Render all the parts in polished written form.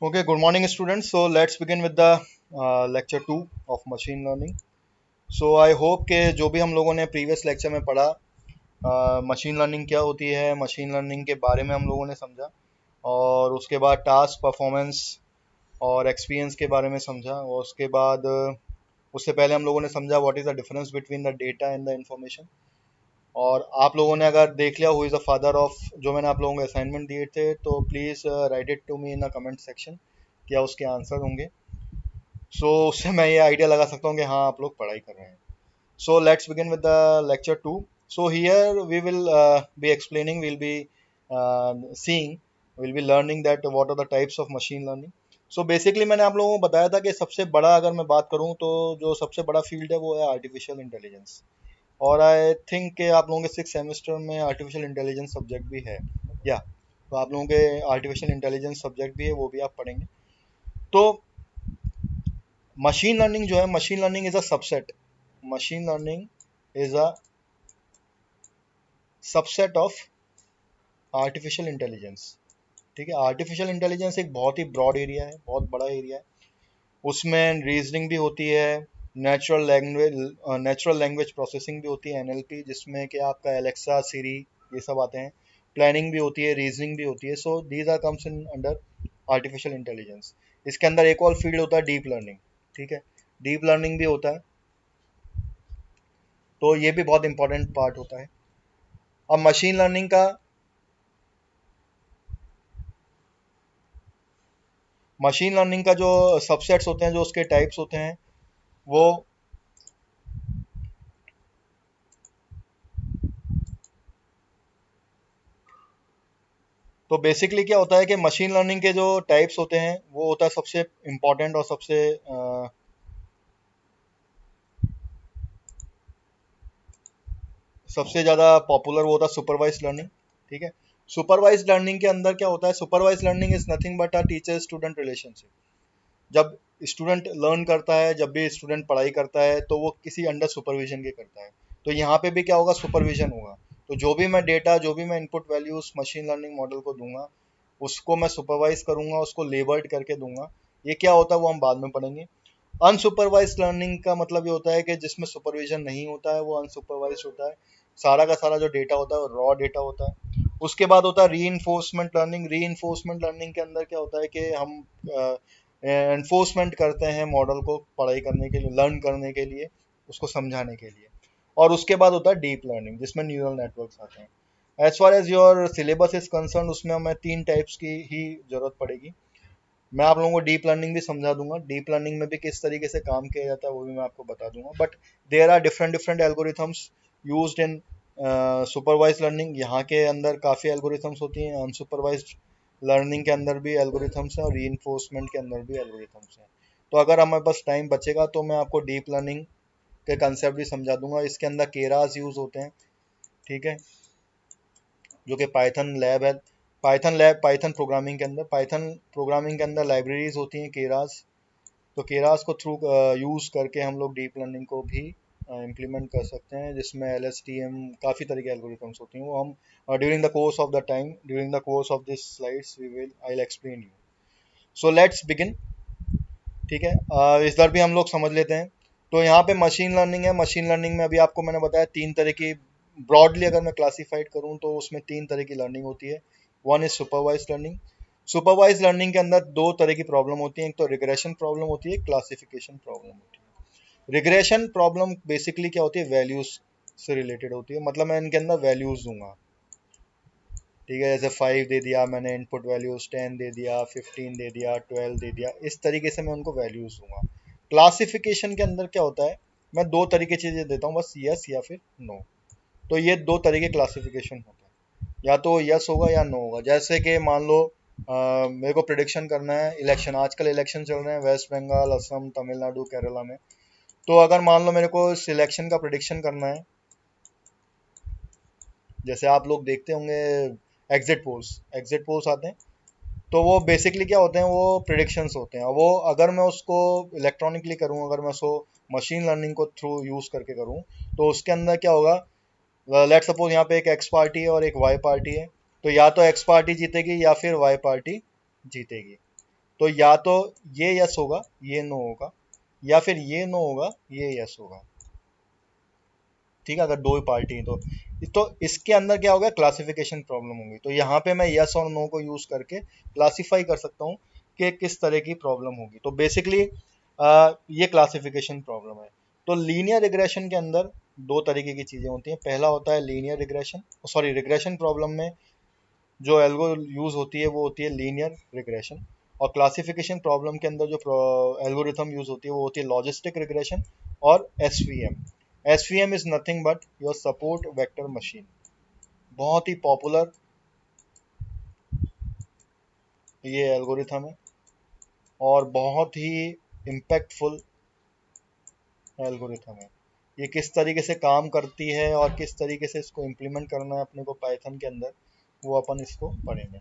Okay, good morning, students. So let's begin with the lecture 2 of machine learning. So I hope कि जो भी हम लोगों ने प्रीवियस लेक्चर में पढ़ा, मशीन लर्निंग क्या होती है, मशीन लर्निंग के बारे में हम लोगों ने समझा, और उसके बाद टास्क परफॉर्मेंस और एक्सपीरियंस के बारे में समझा, और उसके बाद उससे पहले हम लोगों ने समझा what is the difference between the data and the information. और आप लोगों ने अगर देख लिया who is the father of, जो मैंने आप लोगों को असाइनमेंट दिए थे, तो please write it to me in the comment section, क्या उसके आंसर होंगे। सो उससे मैं ये आइडिया लगा सकता हूँ कि हाँ आप लोग पढ़ाई कर रहे हैं। So let's begin with the lecture 2. So here we will be explaining, will be seeing, will be learning that what are the types of machine learning. So basically मैंने आप लोगों को बताया था कि सबसे बड़ा, अगर मैं बात करूँ तो जो सबसे बड़ा फील्ड है वो है आर्टिफिशियल इंटेलिजेंस। और आई थिंक कि आप लोगों के 6 सेमेस्टर में आर्टिफिशियल इंटेलिजेंस सब्जेक्ट भी है, या तो आप लोगों के आर्टिफिशियल इंटेलिजेंस सब्जेक्ट भी है, वो भी आप पढ़ेंगे। तो मशीन लर्निंग जो है, machine learning is a subset, machine learning is a subset of artificial intelligence. ठीक है, आर्टिफिशियल इंटेलिजेंस एक बहुत ही ब्रॉड एरिया है, बहुत बड़ा एरिया है। उसमें रीजनिंग भी होती है, नेचुरल लैंग्वेज प्रोसेसिंग भी होती है, एनएलपी, जिसमें कि आपका एलेक्सा, सिरी, ये सब आते हैं। प्लानिंग भी होती है, रीजनिंग भी होती है। So these are comes in under artificial intelligence. इसके अंदर एक और फील्ड होता है डीप लर्निंग। ठीक है, डीप लर्निंग भी होता है, तो ये भी बहुत इंपॉर्टेंट पार्ट होता है। अब मशीन लर्निंग का जो सबसेट्स होते हैं, जो उसके टाइप्स होते हैं, वो तो बेसिकली क्या होता है कि मशीन लर्निंग के जो टाइप्स होते हैं, वो होता है सबसे इम्पोर्टेंट और सबसे ज़्यादा पॉपुलर वो होता है सुपरवाइज लर्निंग। ठीक है, सुपरवाइज लर्निंग के अंदर क्या होता है, supervise learning is nothing but a teacher student relationship. जब स्टूडेंट लर्न करता है, जब भी स्टूडेंट पढ़ाई करता है, तो वो किसी अंडर सुपरविजन के करता है। तो यहाँ पे भी क्या होगा, सुपरविजन होगा। तो जो भी मैं डेटा, जो भी मैं इनपुट वैल्यू उस मशीन लर्निंग मॉडल को दूंगा, उसको मैं सुपरवाइज करूंगा, उसको लेबल्ड करके दूंगा। ये क्या होता है वो हम बाद में पढ़ेंगे। अनसुपरवाइज लर्निंग का मतलब ये होता है कि जिसमें सुपरविजन नहीं होता है, वो अनसुपरवाइज होता है। सारा का सारा जो डेटा होता है वो रॉ डेटा होता है। उसके बाद होता है री लर्निंग। री लर्निंग के अंदर क्या होता है कि हम एनफोर्समेंट करते हैं मॉडल को पढ़ाई करने के लिए, लर्न करने के लिए, उसको समझाने के लिए। और उसके बाद होता है डीप लर्निंग, जिसमें न्यूरल नेटवर्क्स आते हैं। As far as your syllabus is concern, उसमें हमें 3 टाइप्स की ही जरूरत पड़ेगी। मैं आप लोगों को डीप लर्निंग भी समझा दूंगा, डीप लर्निंग में भी किस तरीके से काम किया जाता है वो भी मैं आपको बता दूंगा। But there are different different algorithms used in supervise learning. यहाँ के अंदर काफ़ी एल्गोरिथम्स होती हैं, अनसुपरवाइज लर्निंग के अंदर भी एल्गोरिथम्स हैं, और री के अंदर भी एल्गोरिथम्स हैं। तो अगर हमारे पास टाइम बचेगा तो मैं आपको डीप लर्निंग के कंसेप्ट भी समझा दूंगा। इसके अंदर केरास यूज होते हैं। ठीक है, जो कि पाइथन लैब है, पाइथन प्रोग्रामिंग के अंदर, लाइब्रेरीज होती हैं केरास। तो केरास को थ्रू यूज़ करके हम लोग डीप लर्निंग को भी इम्प्लीमेंट कर सकते हैं, जिसमें एल एस टी एम, काफ़ी तरह की एल्गोरिथम्स होती हैं। वो हम during the course of the time, during the course of this slides, we will I will explain you. So let's begin. ठीक है, इधर भी हम लोग समझ लेते हैं। तो यहाँ पे मशीन लर्निंग है। मशीन लर्निंग में अभी आपको मैंने बताया 3 तरह की, ब्रॉडली अगर मैं क्लासीफाइड करूँ तो उसमें 3 तरह की लर्निंग होती है। One is supervise learning. Supervise learning के अंदर 2 तरह की प्रॉब्लम होती है, एक तो रिग्रेशन प्रॉब्लम होती है, क्लासिफिकेशन प्रॉब्लम होती है। रिग्रेशन प्रॉब्लम बेसिकली क्या होती है, वैल्यूज से रिलेटेड होती है। मतलब मैं इनके अंदर वैल्यूज दूंगा। ठीक है, जैसे 5 दे दिया मैंने इनपुट वैल्यूज, 10 दे दिया, 15 दे दिया, 12 दे दिया, इस तरीके से मैं उनको वैल्यूज दूंगा। क्लासिफिकेशन के अंदर क्या होता है, मैं 2 तरह की चीजें देता हूँ, बस यस या फिर नो। तो ये 2 तरह के क्लासिफिकेशन होता है, या तो यस होगा या नो होगा। जैसे कि मान लो मेरे को प्रिडिक्शन करना है इलेक्शन, आजकल इलेक्शन चल रहे हैं वेस्ट बंगाल, असम, तमिलनाडु, केरला में। तो अगर मान लो मेरे को इस इलेक्शन का प्रिडिक्शन करना है, जैसे आप लोग देखते होंगे एग्जिट पोल्स आते हैं। तो वो बेसिकली क्या होते हैं, वो प्रिडिक्शंस होते हैं। वो अगर मैं उसको इलेक्ट्रॉनिकली करूँ, अगर मैं उसको मशीन लर्निंग को थ्रू यूज़ करके करूँ, तो उसके अंदर क्या होगा, लेट सपोज यहाँ पे एक एक्स पार्टी है और एक वाई पार्टी है। तो या तो एक्स पार्टी जीतेगी या फिर वाई पार्टी जीतेगी। तो या तो ये यस होगा, ये नो होगा, या फिर ये नो होगा, ये यस होगा। ठीक है, अगर दो पार्टी हैं तो इसके अंदर क्या होगा, क्लासिफिकेशन प्रॉब्लम होगी। तो यहाँ पे मैं यस और नो को यूज करके क्लासिफाई कर सकता हूँ कि किस तरह की प्रॉब्लम होगी। तो बेसिकली ये क्लासिफिकेशन प्रॉब्लम है। तो लीनियर रिग्रेशन के अंदर दो तरीके की चीजें होती हैं। पहला होता है linear regression, sorry regression problem में जो एल्गो यूज होती है वो होती है लीनियर रिग्रेशन। और क्लासिफिकेशन प्रॉब्लम के अंदर जो एल्गोरिथम यूज होती है वो होती है लॉजिस्टिक रिग्रेशन और SVM. SVM is nothing but your support vector machine. बहुत ही पॉपुलर ये एल्गोरिथम है और बहुत ही इम्पैक्टफुल एल्गोरिथम है। ये किस तरीके से काम करती है और किस तरीके से इसको इम्प्लीमेंट करना है अपने को पाइथन के अंदर, वो अपन इसको पढ़ेंगे।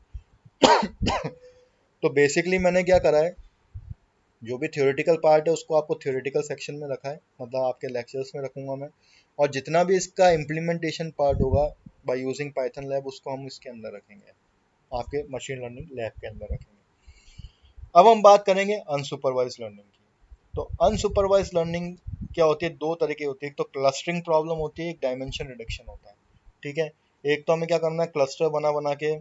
तो बेसिकली मैंने क्या करा है, जो भी थ्योरेटिकल पार्ट है उसको आपको थ्योरेटिकल सेक्शन में रखा है, मतलब आपके लेक्चर्स में रखूंगा मैं। और जितना भी इसका इम्प्लीमेंटेशन पार्ट होगा बाय यूजिंग पाइथन लैब, उसको हम इसके अंदर रखेंगे, आपके मशीन लर्निंग लैब के अंदर रखेंगे। अब हम बात करेंगे अनसुपरवाइज लर्निंग की। तो अनसुपरवाइज लर्निंग क्या होती है, दो तरीके होती है। एक तो क्लस्टरिंग प्रॉब्लम होती है, एक डायमेंशन रिडक्शन होता है। ठीक है, एक तो हमें क्या करना है, क्लस्टर बना बना के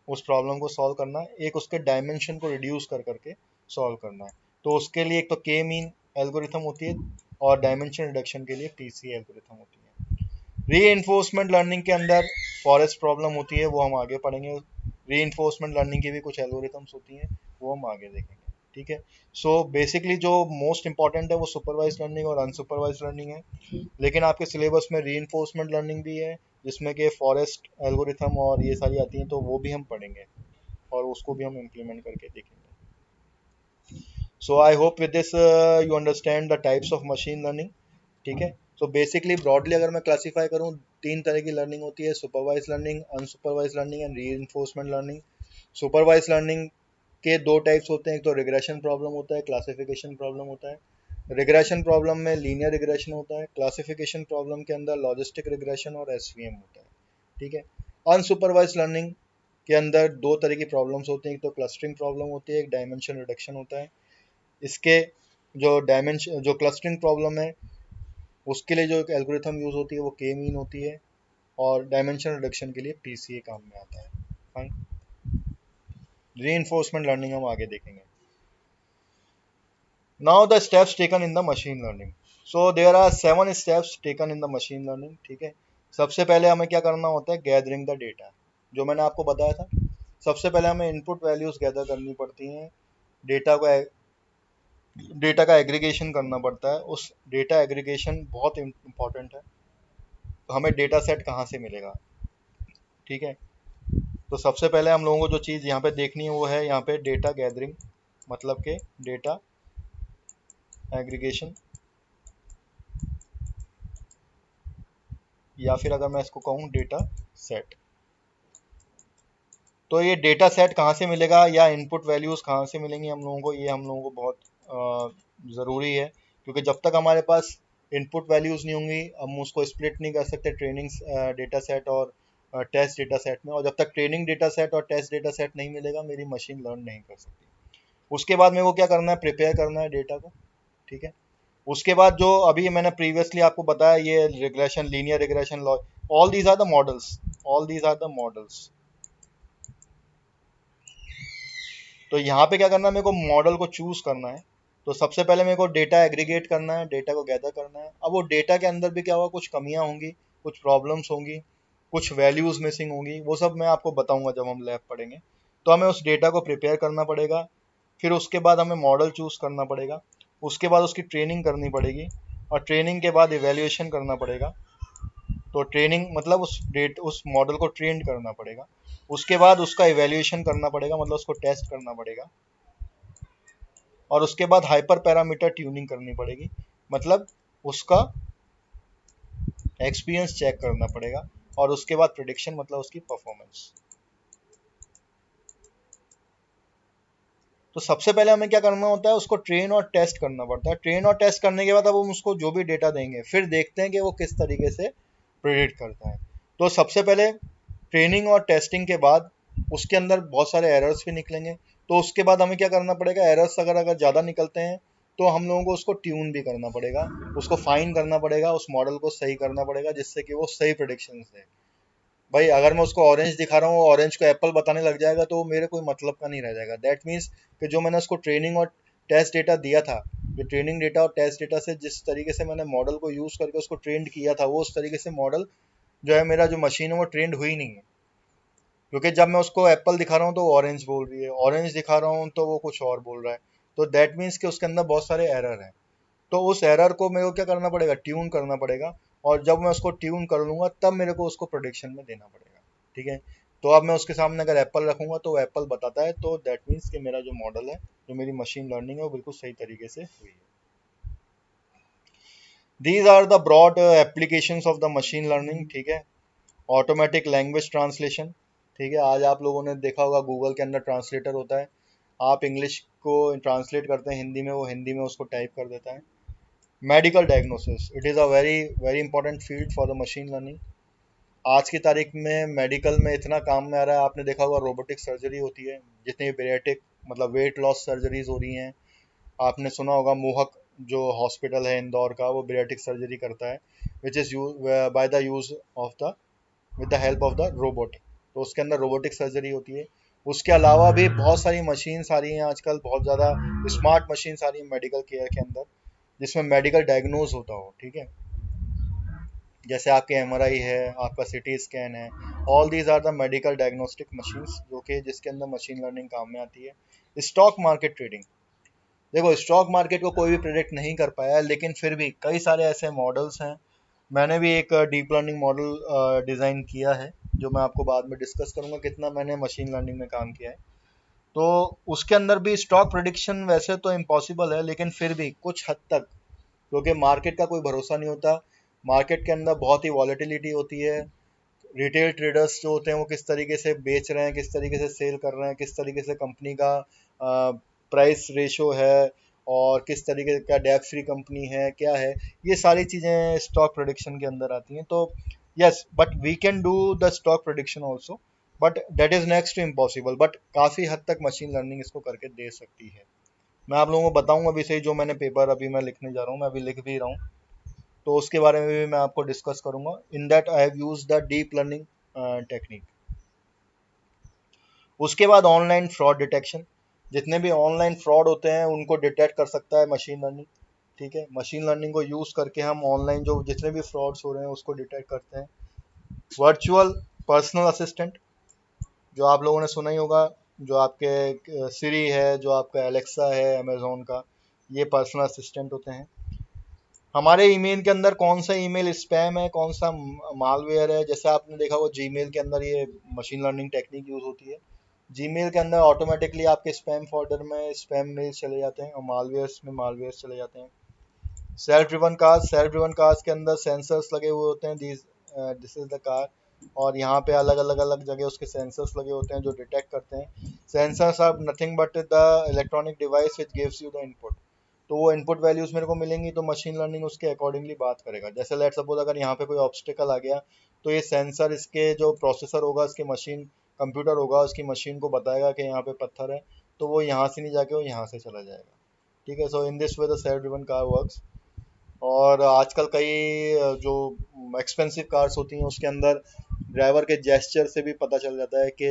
उस प्रॉब्लम को सॉल्व करना है, एक उसके डायमेंशन को रिड्यूस कर करके सॉल्व करना है। तो उसके लिए एक तो के मीन एल्गोरिथम होती है और डायमेंशन रिडक्शन के लिए टीसी एल्गोरिथम होती है। री लर्निंग के अंदर फॉरेस्ट प्रॉब्लम होती है, वो हम आगे पढ़ेंगे। री लर्निंग की भी कुछ एल्गोरिथम्स होती हैं, वो हम आगे देखेंगे। ठीक है, सो बेसिकली जो मोस्ट इंपॉर्टेंट है वो सुपरवाइज लर्निंग और अनसुपरवाइज लर्निंग है। लेकिन आपके सिलेबस में री लर्निंग भी है, जिसमें कि फॉरेस्ट एल्गोरिथम और ये सारी आती हैं, तो वो भी हम पढ़ेंगे और उसको भी हम इम्प्लीमेंट करके देखेंगे। So I hope with this you understand the types of machine learning. ठीक है, सो बेसिकली ब्रॉडली अगर मैं क्लासीफाई करूँ, तीन तरह की लर्निंग होती है, supervise learning, unsupervise learning and re learning. Supervise learning के दो टाइप्स होते हैं, एक तो रिग्रेशन प्रॉब्लम होता है, क्लासिफिकेशन प्रॉब्लम होता है। रिग्रेशन प्रॉब्लम में लीनियर रिग्रेशन होता है, क्लासिफिकेशन प्रॉब्लम के अंदर लॉजिस्टिक रिग्रेशन और एसवीएम होता है। ठीक है, अनसुपरवाइज लर्निंग के अंदर दो तरह की प्रॉब्लम्स होती हैं, एक तो क्लस्टरिंग प्रॉब्लम होती है, एक डायमेंशन रिडक्शन होता है। इसके जो क्लस्टरिंग प्रॉब्लम है उसके लिए जो एल्गोरिथम यूज होती है वो के मीन होती है, और डायमेंशन रिडक्शन के लिए पीसीए काम में आता है। फाइन, री लर्निंग हम आगे देखेंगे। Now the steps taken in the machine learning. So there are 7 steps taken in the machine learning. ठीक है, सबसे पहले हमें क्या करना होता है, गैदरिंग द डेटा, जो मैंने आपको बताया था। सबसे पहले हमें इनपुट वैल्यूज गैदर करनी पड़ती हैं, डेटा को डेटा का एग्रीगेशन करना पड़ता है। उस डेटा एग्रीगेशन बहुत इंपॉर्टेंट है। तो हमें डेटा सेट कहाँ से मिलेगा। ठीक है, तो सबसे पहले हम लोगों को जो चीज़ यहाँ पे देखनी है वो है यहाँ पे डेटा गैदरिंग, मतलब के डेटा एग्रीगेशन, या फिर अगर मैं इसको कहूँ डेटा सेट। तो ये डेटा सेट कहाँ से मिलेगा या इनपुट वैल्यूज़ कहाँ से मिलेंगी हम लोगों को, ये हम लोगों को बहुत ज़रूरी है। क्योंकि जब तक हमारे पास इनपुट वैल्यूज़ नहीं होंगी, हम उसको स्प्लिट नहीं कर सकते ट्रेनिंग डेटा सेट और टेस्ट डेटा सेट में। और जब तक ट्रेनिंग डेटा सेट और टेस्ट डेटा सेट नहीं मिलेगा, मेरी मशीन लर्न नहीं कर सकती। उसके बाद मेरे को क्या करना है, प्रिपेयर करना है डेटा को। ठीक है, उसके बाद जो अभी मैंने प्रीवियसली आपको बताया, ये regression, linear regression, law, all these are the models, all these are the models. तो यहाँ पे क्या करना है, मेरे को मॉडल को चूज करना है। तो सबसे पहले मेरे को डेटा एग्रीगेट करना है, डेटा को गैदर करना है। अब वो डेटा के अंदर भी क्या होगा, कुछ कमियां होंगी, कुछ प्रॉब्लम्स होंगी, कुछ वैल्यूज मिसिंग होंगी, वो सब मैं आपको बताऊंगा जब हम लैब पढ़ेंगे। तो हमें उस डेटा को प्रिपेयर करना पड़ेगा, फिर उसके बाद हमें मॉडल चूज करना पड़ेगा, उसके बाद उसकी ट्रेनिंग करनी पड़ेगी, और ट्रेनिंग के बाद इवेल्युएशन करना पड़ेगा। तो ट्रेनिंग मतलब उस मॉडल को ट्रेन करना पड़ेगा, उसके बाद उसका इवेल्युएशन करना पड़ेगा, मतलब उसको टेस्ट करना पड़ेगा, और उसके बाद हाइपर पैरामीटर ट्यूनिंग करनी पड़ेगी, मतलब उसका एक्सपीरियंस चेक करना पड़ेगा, और उसके बाद प्रिडिक्शन, मतलब उसकी परफॉर्मेंस। तो सबसे पहले हमें क्या करना होता है, उसको ट्रेन और टेस्ट करना पड़ता है। ट्रेन और टेस्ट करने के बाद अब हम उसको जो भी डेटा देंगे, फिर देखते हैं कि वो किस तरीके से प्रिडिक्ट करता है। तो सबसे पहले ट्रेनिंग और टेस्टिंग के बाद उसके अंदर बहुत सारे एरर्स भी निकलेंगे, तो उसके बाद हमें क्या करना पड़ेगा, एरर्स अगर अगर ज़्यादा निकलते हैं तो हम लोगों को उसको ट्यून भी करना पड़ेगा, उसको फाइन करना पड़ेगा, उस मॉडल को सही करना पड़ेगा जिससे कि वो सही प्रेडिक्शन दे। भाई अगर मैं उसको ऑरेंज दिखा रहा हूँ, ऑरेंज को एप्पल बताने लग जाएगा तो वो मेरे कोई मतलब का नहीं रह जाएगा। दैट मीन्स कि जो मैंने उसको ट्रेनिंग और टेस्ट डेटा दिया था, जो ट्रेनिंग डेटा और टेस्ट डेटा से जिस तरीके से मैंने मॉडल को यूज़ करके उसको ट्रेंड किया था, वो उस तरीके से मॉडल जो है मेरा जो मशीन है वो ट्रेंड हुई नहीं है। क्योंकि जब मैं उसको एप्पल दिखा रहा हूँ तो वो ऑरेंज बोल रही है, ऑरेंज दिखा रहा हूँ तो वो कुछ और बोल रहा है। तो दैट मीन्स कि उसके अंदर बहुत सारे एरर हैं। तो उस एरर को मेरे को क्या करना पड़ेगा, ट्यून करना पड़ेगा। और जब मैं उसको ट्यून कर लूंगा तब मेरे को उसको प्रोडिक्शन में देना पड़ेगा। ठीक है। तो अब मैं उसके सामने अगर एप्पल रखूंगा तो वो एप्पल बताता है, तो दैट मीन्स कि मेरा जो मॉडल है, जो मेरी मशीन लर्निंग है, वो बिल्कुल सही तरीके से हुई है। These are the broad applications of the machine learning. ठीक है। Automatic language translation. ठीक है। आज आप लोगों ने देखा होगा गूगल के अंदर ट्रांसलेटर होता है, आप इंग्लिश को ट्रांसलेट करते हैं हिंदी में, वो हिंदी में उसको टाइप कर देता है। Medical diagnosis, it is a very very important field for the machine learning. आज की तारीख में मेडिकल में इतना काम में आ रहा है, आपने देखा होगा रोबोटिक सर्जरी होती है, जितनी बेरेटिक मतलब वेट लॉस सर्जरीज हो रही हैं। आपने सुना होगा मोहक जो हॉस्पिटल है इंदौर का, वो बेरेटिक सर्जरी करता है, which is use by the use of the with the help of the robot. तो उसके अंदर रोबोटिक सर्जरी होती है। उसके अलावा भी बहुत सारी मशीन्स आ रही हैं आजकल, बहुत ज़्यादा स्मार्ट मशीन्स आ रही हैं मेडिकल केयर के अंदर, जिसमें मेडिकल डायग्नोज होता हो। ठीक है। जैसे आपके एमआरआई है, आपका सिटी स्कैन है, all these are the medical diagnostic machines, जो कि जिसके अंदर मशीन लर्निंग काम में आती है। स्टॉक मार्केट ट्रेडिंग, देखो स्टॉक मार्केट को कोई भी प्रिडिक्ट नहीं कर पाया है, लेकिन फिर भी कई सारे ऐसे मॉडल्स हैं। मैंने भी एक डीप लर्निंग मॉडल डिज़ाइन किया है, जो मैं आपको बाद में डिस्कस करूंगा कितना मैंने मशीन लर्निंग में काम किया है। तो उसके अंदर भी स्टॉक प्रिडिक्शन वैसे तो इम्पॉसिबल है, लेकिन फिर भी कुछ हद तक, क्योंकि मार्केट का कोई भरोसा नहीं होता। मार्केट के अंदर बहुत ही वॉलेटिलिटी होती है। रिटेल ट्रेडर्स जो होते हैं वो किस तरीके से बेच रहे हैं, किस तरीके से सेल कर रहे हैं, किस तरीके से कंपनी का प्राइस रेशो है, और किस तरीके का डेब्ट फ्री कंपनी है, क्या है, ये सारी चीज़ें स्टॉक प्रोडिक्शन के अंदर आती हैं। तो yes, but we can do the stock prediction also, but that is next to impossible, but काफ़ी हद तक मशीन लर्निंग इसको करके दे सकती है। मैं आप लोगों को बताऊंगा अभी से ही, जो मैंने पेपर अभी मैं लिखने जा रहा हूँ, मैं अभी लिख भी रहा हूँ, तो उसके बारे में भी मैं आपको डिस्कस करूंगा। In that I have use the deep learning technique. उसके बाद ऑनलाइन फ्रॉड डिटेक्शन, जितने भी ऑनलाइन फ्रॉड होते हैं उनको डिटेक्ट कर सकता है मशीन लर्निंग। ठीक है। मशीन लर्निंग को यूज़ करके हम ऑनलाइन जो जितने भी फ्रॉड्स हो रहे हैं उसको डिटेक्ट करते हैं। वर्चुअल पर्सनल असिस्टेंट, जो आप लोगों ने सुना ही होगा, जो आपके सिरी है, जो आपका एलेक्सा है अमेजोन का, ये पर्सनल असिस्टेंट होते हैं। हमारे ईमेल के अंदर कौन सा ईमेल स्पैम है, कौन सा मालवेयर है, जैसे आपने देखा वो जीमेल के अंदर ये मशीन लर्निंग टेक्निक यूज़ होती है। जीमेल के अंदर ऑटोमेटिकली आपके स्पैम फोल्डर में स्पैम मेल्स चले जाते हैं, और मालवेयर्स में मालवेयर्स चले जाते हैं। सेल्फ ड्रिवन कार्स के अंदर सेंसर्स लगे हुए होते हैं, दिस इज द कार, और यहाँ पे अलग अलग अलग जगह उसके सेंसर्स लगे होते हैं जो डिटेक्ट करते हैं। Sensors are nothing but the electronic device which gives you the input. तो वो इनपुट वैल्यूज मेरे को मिलेंगी, तो मशीन लर्निंग उसके अकॉर्डिंगली बात करेगा। जैसे लेट सपोज अगर यहाँ पे कोई ऑब्स्टिकल आ गया, तो ये सेंसर इसके जो प्रोसेसर होगा, इसके मशीन कंप्यूटर होगा, उसकी मशीन को बताएगा कि यहाँ पे पत्थर है, तो वो यहाँ से नहीं जाके वो यहाँ से चला जाएगा। ठीक है। So in this way the self driven car works. और आजकल कई जो एक्सपेंसिव कार्स होती हैं उसके अंदर ड्राइवर के जेस्चर से भी पता चल जाता है कि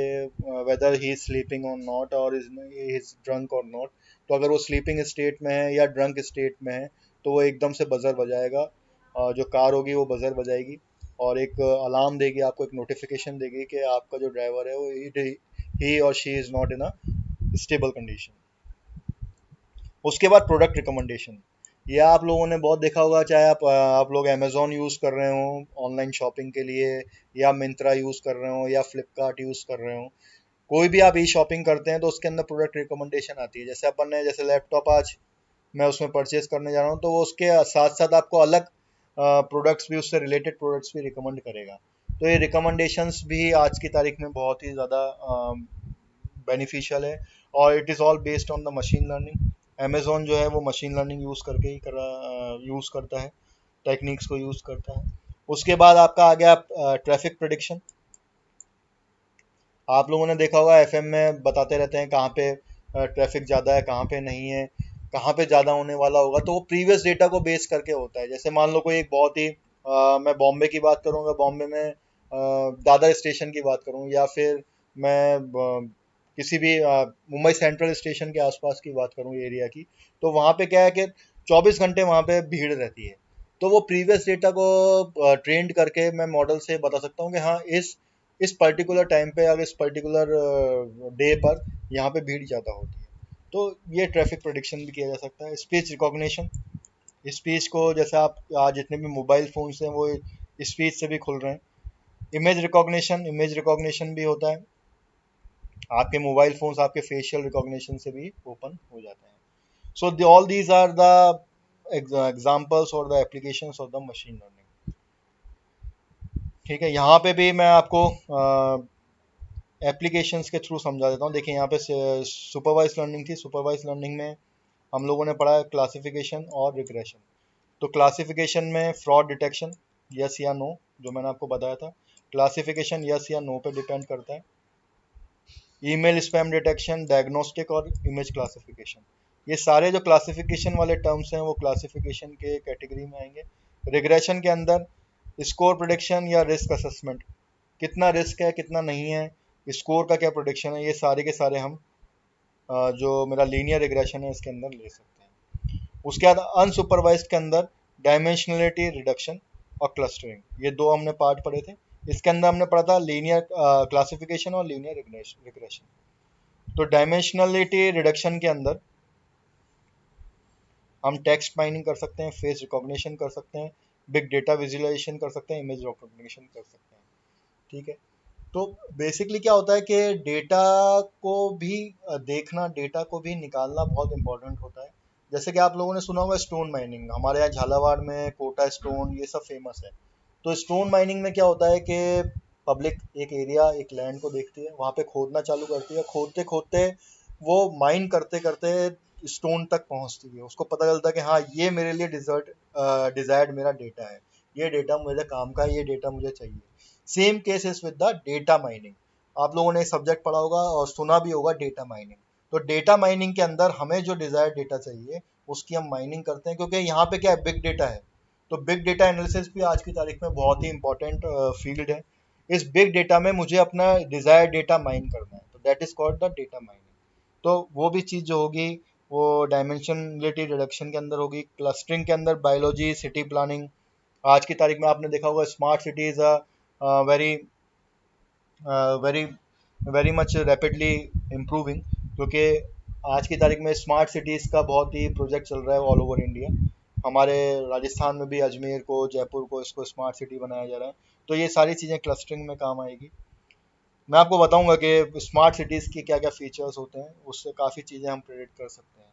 वेदर ही इज स्लीपिंग और नॉट, और इज ड्रंक और नॉट। तो अगर वो स्लीपिंग स्टेट में है या ड्रंक स्टेट में है, तो वो एकदम से बजर बजाएगा, जो कार होगी वो बजर बजाएगी, और एक अलार्म देगी, आपको एक नोटिफिकेशन देगी कि आपका जो ड्राइवर है वो ही और she is not in a stable condition. उसके बाद प्रोडक्ट रिकमेंडेशन, ये आप लोगों ने बहुत देखा होगा, चाहे आप लोग अमेजोन यूज़ कर रहे हो ऑनलाइन शॉपिंग के लिए, या मिंत्रा यूज़ कर रहे हो, या फ्लिपकार्ट यूज़ कर रहे हो, कोई भी आप ई शॉपिंग करते हैं तो उसके अंदर प्रोडक्ट रिकमेंडेशन आती है। जैसे अपन ने जैसे लैपटॉप आज मैं उसमें परचेज करने जा रहा हूँ, तो वो उसके साथ साथ आपको अलग प्रोडक्ट्स भी, उससे रिलेटेड प्रोडक्ट्स भी रिकमेंड करेगा। तो ये रिकमेंडेशंस भी आज की तारीख में बहुत ही ज़्यादा बेनिफिशियल है, और it is all based on the machine learning. Amazon जो है वो मशीन लर्निंग यूज़ करता है, टेक्निक्स को यूज़ करता है। उसके बाद आपका आ गया ट्रैफिक प्रिडिक्शन। आप लोगों ने देखा होगा एफएम में बताते रहते हैं कहाँ पे ट्रैफिक ज़्यादा है, कहाँ पे नहीं है, कहाँ पे ज़्यादा होने वाला होगा, तो वो प्रीवियस डेटा को बेस करके होता है। जैसे मान लो कोई एक बहुत ही मैं बॉम्बे की बात करूँगा, बॉम्बे में दादर स्टेशन की बात करूँ, या फिर मैं किसी भी मुंबई सेंट्रल स्टेशन के आसपास की बात करूँ एरिया की, तो वहाँ पे क्या है कि 24 घंटे वहाँ पे भीड़ रहती है। तो वो प्रीवियस डेटा को ट्रेंड करके मैं मॉडल से बता सकता हूँ कि हाँ इस पर्टिकुलर टाइम पे या इस पर्टिकुलर डे पर यहाँ पे भीड़ ज़्यादा होती है। तो ये ट्रैफिक प्रेडिक्शन भी किया जा सकता है। स्पीच रिकॉग्निशन, स्पीच को जैसे आप आज जितने भी मोबाइल फोन्स हैं वो स्पीच से भी खुल रहे हैं। इमेज रिकॉग्निशन, इमेज रिकॉग्निशन भी होता है, आपके मोबाइल फोन्स आपके फेशियल रिकॉग्निशन से भी ओपन हो जाते हैं। So all these are the examples और the applications of the machine learning. ठीक है, यहाँ पे भी मैं आपको एप्लीकेशंस के थ्रू समझा देता हूँ। देखिए यहाँ पे सुपरवाइज लर्निंग थी, सुपरवाइज लर्निंग में हम लोगों ने पढ़ा क्लासिफिकेशन और रिग्रेशन। तो क्लासिफिकेशन में फ्रॉड डिटेक्शन, यस या नो, जो मैंने आपको बताया था। क्लासिफिकेशन यस या नो पे डिपेंड करता है। ईमेल स्पैम डिटेक्शन, डायग्नोस्टिक और इमेज क्लासिफिकेशन, ये सारे जो क्लासिफिकेशन वाले टर्म्स हैं वो क्लासिफिकेशन के कैटेगरी में आएंगे। रिग्रेशन के अंदर स्कोर प्रोडिक्शन या रिस्क असेसमेंट, कितना रिस्क है कितना नहीं है, स्कोर का क्या प्रोडिक्शन है, ये सारे के सारे हम जो मेरा लीनियर रिग्रेशन है इसके अंदर ले सकते हैं। उसके बाद अनसुपरवाइज्ड के अंदर डायमेंशनलिटी रिडक्शन और क्लस्टरिंग, ये दो हमने पार्ट पढ़े थे। इसके अंदर हमने पढ़ा था लीनियर क्लासिफिकेशन और लीनियर रिग्रेशन। तो डायमेंशनलिटी रिडक्शन के अंदर हम टेक्स्ट माइनिंग कर सकते हैं, फेस रिकॉग्निशन कर सकते हैं, बिग डेटा विजुअलाइजेशन कर सकते हैं, इमेज रिकॉग्निशन कर सकते हैं। ठीक है, तो बेसिकली क्या होता है कि डेटा को भी देखना, डेटा को भी निकालना बहुत इंपॉर्टेंट होता है। जैसे कि आप लोगों ने सुना होगा स्टोन माइनिंग, हमारे यहाँ झालावाड़ में कोटा स्टोन ये सब फेमस है। तो स्टोन माइनिंग में क्या होता है कि पब्लिक एक एरिया एक लैंड को देखती है, वहाँ पे खोदना चालू करती है, खोदते खोदते वो माइन करते करते स्टोन तक पहुँचती है, उसको पता चलता है कि हाँ ये मेरे लिए डिजायर्ड मेरा डेटा है, ये डेटा मेरे काम का है, ये डेटा मुझे चाहिए। Same case is with the data mining. आप लोगों ने सब्जेक्ट पढ़ा होगा और सुना भी होगा डेटा माइनिंग। तो डेटा माइनिंग के अंदर हमें जो डिजायर्ड डेटा चाहिए उसकी हम माइनिंग करते हैं, क्योंकि यहाँ पे क्या है, बिग डेटा है। तो बिग डेटा एनालिसिस भी आज की तारीख में बहुत ही इंपॉर्टेंट फील्ड है। इस बिग डेटा में मुझे अपना डिजायर्ड डेटा माइन करना है, तो that is called the data mining. तो वो भी चीज़ जो होगी वो डायमेंशनलिटी रिडक्शन के अंदर होगी। क्लस्टरिंग के अंदर बायोलॉजी, सिटी प्लानिंग, आज की तारीख में आपने देखा होगा smart city is a very very very much rapidly improving, क्योंकि आज की तारीख में स्मार्ट सिटीज़ का बहुत ही प्रोजेक्ट चल रहा है ऑल ओवर इंडिया। हमारे राजस्थान में भी अजमेर को, जयपुर को, इसको स्मार्ट सिटी बनाया जा रहा है। तो ये सारी चीज़ें क्लस्टरिंग में काम आएगी। मैं आपको बताऊंगा कि स्मार्ट सिटीज़ के क्या क्या फीचर्स होते हैं, उससे काफ़ी चीज़ें हम प्रेडिक्ट कर सकते हैं।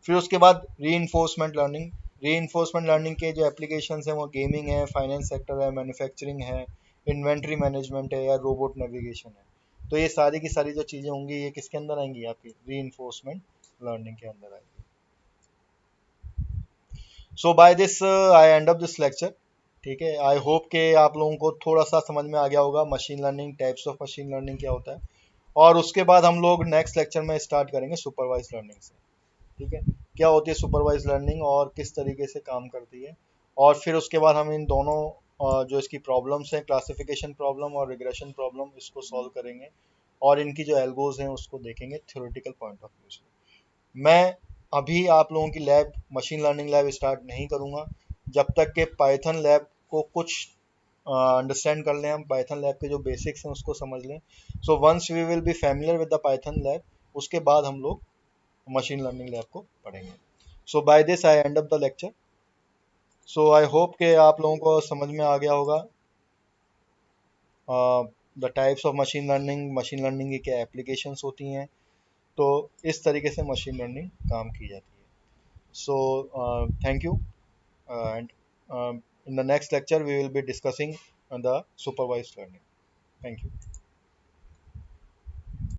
फिर उसके बाद री लर्निंग के जो एप्लीकेशंस हैं वो गेमिंग है, फाइनेंस सेक्टर है, मैन्युफैक्चरिंग है, इन्वेंट्री मैनेजमेंट है, या रोबोट नेविगेशन है। तो ये सारी की सारी जो चीज़ें होंगी ये किसके अंदर आएंगी, आपकी री लर्निंग के अंदर आएंगी। So by this I end up this lecture. ठीक है, आई होप कि आप लोगों को थोड़ा सा समझ में आ गया होगा machine learning, types of machine learning क्या होता है। और उसके बाद हम लोग नेक्स्ट लेक्चर में स्टार्ट करेंगे सुपरवाइज लर्निंग से। ठीक है, क्या होती है सुपरवाइज लर्निंग और किस तरीके से काम करती है। और फिर उसके बाद हम इन दोनों जो इसकी प्रॉब्लम्स हैं, क्लासिफिकेशन प्रॉब्लम और रिग्रेशन प्रॉब्लम, इसको सॉल्व करेंगे और इनकी जो एल्गोज हैं उसको देखेंगे थ्योरेटिकल पॉइंट ऑफ व्यू से। मैं अभी आप लोगों की lab, machine learning lab start नहीं करूँगा जब तक कि पाइथन लैब को कुछ अंडरस्टैंड कर लें, हम पाइथन लैब के जो बेसिक्स हैं उसको समझ लें। So once we will be familiar with the Python lab, उसके बाद हम लोग मशीन लर्निंग लैब को पढ़ेंगे। So by this I end up the lecture. So I hope कि आप लोगों को समझ में आ गया होगा the types of machine learning की क्या एप्लीकेशंस होती हैं। तो इस तरीके से मशीन लर्निंग काम की जाती है। So thank you and in the next lecture we will be discussing the supervised learning. Thank you.